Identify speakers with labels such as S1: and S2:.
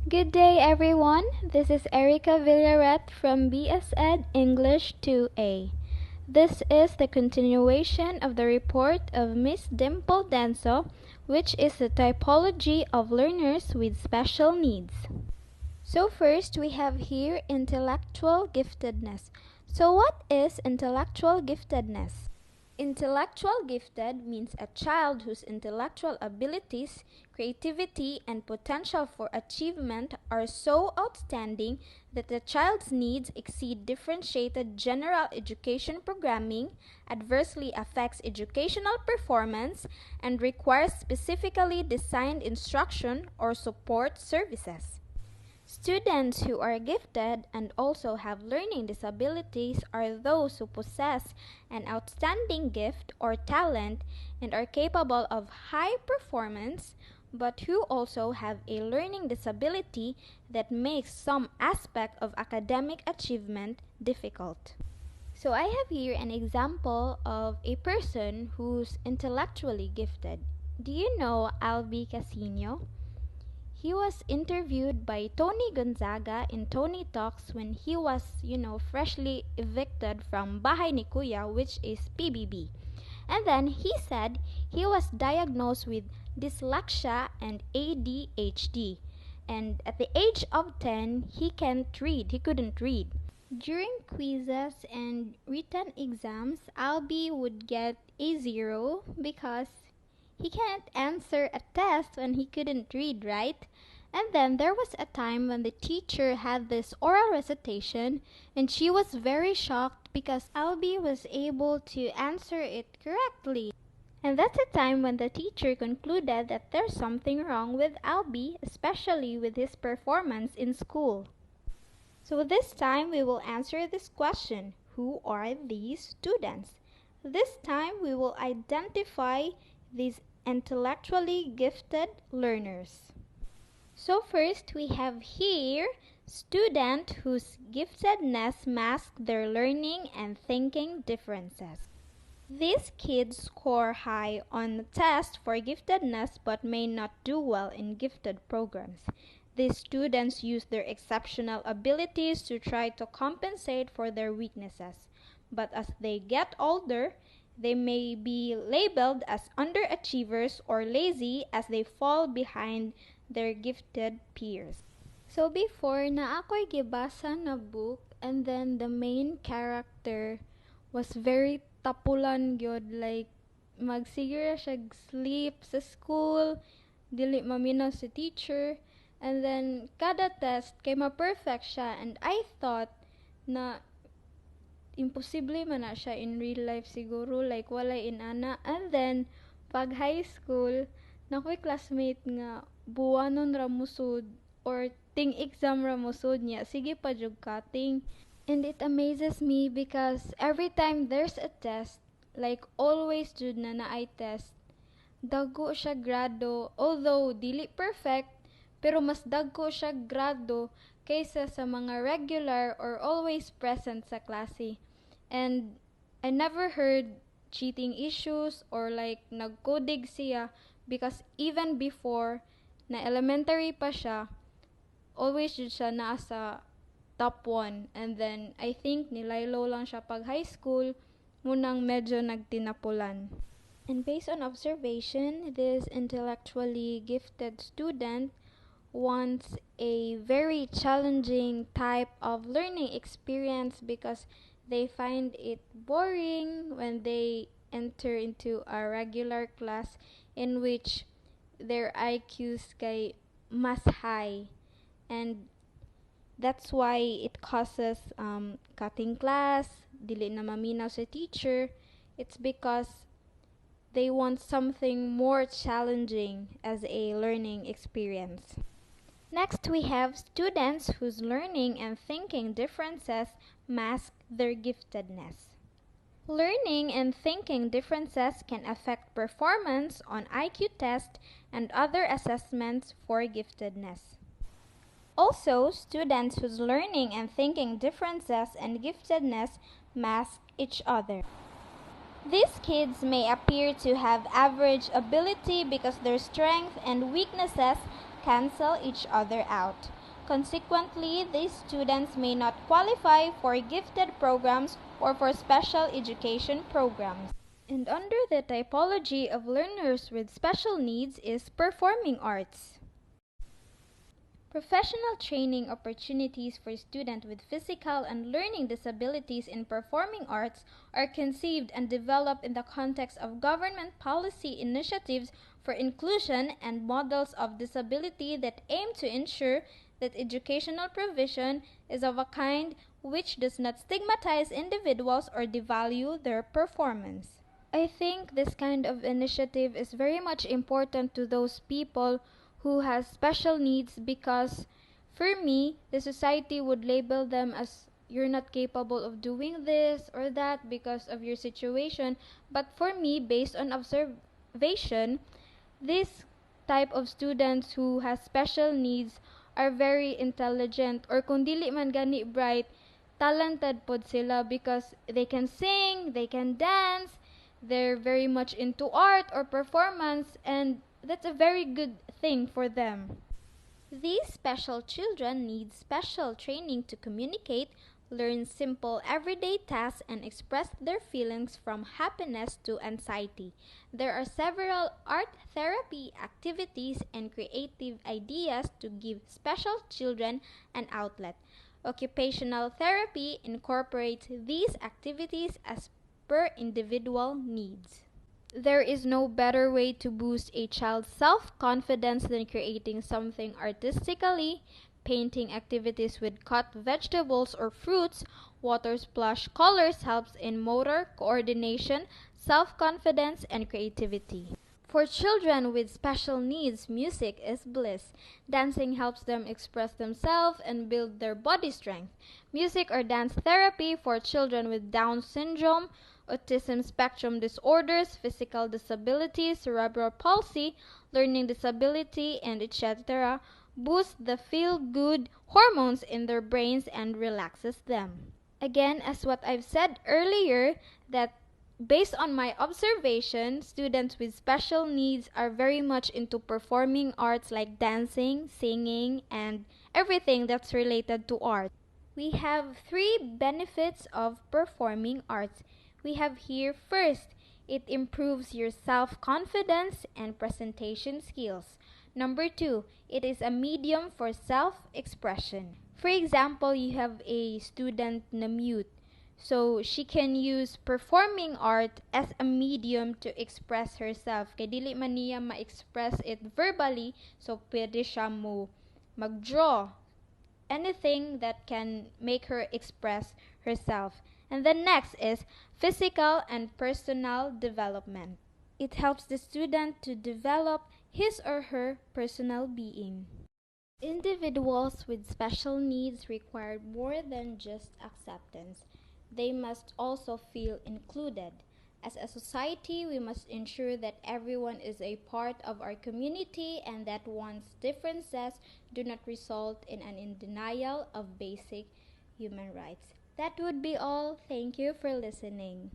S1: Good day, everyone. This is Erika Villaret from BS Ed English 2A. This is the continuation of the report of Miss Dimple Denso, which is the typology of learners with special needs. So first, we have here intellectual giftedness. So what is intellectual giftedness? Intellectual gifted means a child whose intellectual abilities, creativity, and potential for achievement are so outstanding that the child's needs exceed differentiated general education programming, adversely affects educational performance, and requires specifically designed instruction or support services. Students who are gifted and also have learning disabilities are those who possess an outstanding gift or talent and are capable of high performance, but who also have a learning disability that makes some aspect of academic achievement difficult. So I have here an example of a person who's intellectually gifted. Do you know Albi Casino? He was interviewed by Tony Gonzaga in Tony Talks when he was, freshly evicted from Bahay ni Kuya, which is PBB. And then he said he was diagnosed with dyslexia and ADHD. And at the age of 10, he couldn't read. During quizzes and written exams, Albie would get a 0 because he can't answer a test when he couldn't read, right? And then there was a time when the teacher had this oral recitation and she was very shocked because Albie was able to answer it correctly. And that's a time when the teacher concluded that there's something wrong with Albie, especially with his performance in school. So this time we will answer this question. Who are these students? This time we will identify these intellectually gifted learners. So first we have here student whose giftedness masks their learning and thinking differences. These kids score high on the test for giftedness but may not do well in gifted programs. These students use their exceptional abilities to try to compensate for their weaknesses. But as they get older, they may be labeled as underachievers or lazy as they fall behind their gifted peers. So before na ako'y gibasa na book and then the main character was very tapulan gyud, like magsigura siya sleep sa school, dili maminaw si teacher, and then kada test kay ma-perfect siya, and I thought na imposible man na siya in real life siguro, like walay inana. And then pag high school nakoy classmate nga buwanon ra musud or ting exam ra musud niya, sige pa jud kating. And it amazes me because every time there's a test, like always jud na naay test, dagko siya grado, although dili perfect, pero mas dagko siya grado kaysa sa mga regular or always present sa klase. And I never heard cheating issues or like nagkodig siya because even before na elementary pa siya, always jud siya naa sa top 1. And then I think nilaylo lang siya pag high school, munang medyo nagtinapulan. And based on observation, this intellectually gifted student wants a very challenging type of learning experience because they find it boring when they enter into a regular class in which their IQs kay mas high, and that's why it causes cutting class, dili na maminaw sa teacher. It's because they want something more challenging as a learning experience. Next, we have students whose learning and thinking differences mask their giftedness. Learning and thinking differences can affect performance on IQ tests and other assessments for giftedness. Also, students whose learning and thinking differences and giftedness mask each other. These kids may appear to have average ability because their strengths and weaknesses cancel each other out. Consequently, these students may not qualify for gifted programs or for special education programs. And under the typology of learners with special needs is performing arts. Professional training opportunities for students with physical and learning disabilities in performing arts are conceived and developed in the context of government policy initiatives for inclusion and models of disability that aim to ensure that educational provision is of a kind which does not stigmatize individuals or devalue their performance. I think this kind of initiative is very much important to those people who has special needs because for me, the society would label them as you're not capable of doing this or that because of your situation. But for me, based on observation, this type of students who has special needs are very intelligent or kung dili man gani bright, talented pod sila because they can sing, they can dance, they're very much into art or performance, and that's a very good thing for them. These special children need special training to communicate, learn simple everyday tasks, and express their feelings from happiness to anxiety. There are several art therapy activities and creative ideas to give special children an outlet. Occupational therapy incorporates these activities as per individual needs. There is no better way to boost a child's self-confidence than creating something artistically, painting activities with cut vegetables or fruits, water splash colors helps in motor, coordination, self-confidence, and creativity. For children with special needs, music is bliss. Dancing helps them express themselves and build their body strength. Music or dance therapy for children with Down syndrome, autism spectrum disorders, physical disabilities, cerebral palsy, learning disability, and etc. boosts the feel-good hormones in their brains and relaxes them. Again, as what I've said earlier, that based on my observation, students with special needs are very much into performing arts like dancing, singing, and everything that's related to art. We have 3 benefits of performing arts. We have here first, it improves your self-confidence and presentation skills. Number 2, it is a medium for self-expression. For example, you have a student na mute. So, she can use performing art as a medium to express herself. Kaya dili man niya ma-express it verbally, so pwede siya mo mag-draw. Anything that can make her express herself. And then next is physical and personal development. It helps the student to develop his or her personal being. Individuals with special needs require more than just acceptance. They must also feel included. As a society, we must ensure that everyone is a part of our community and that one's differences do not result in denial of basic human rights. That would be all. Thank you for listening.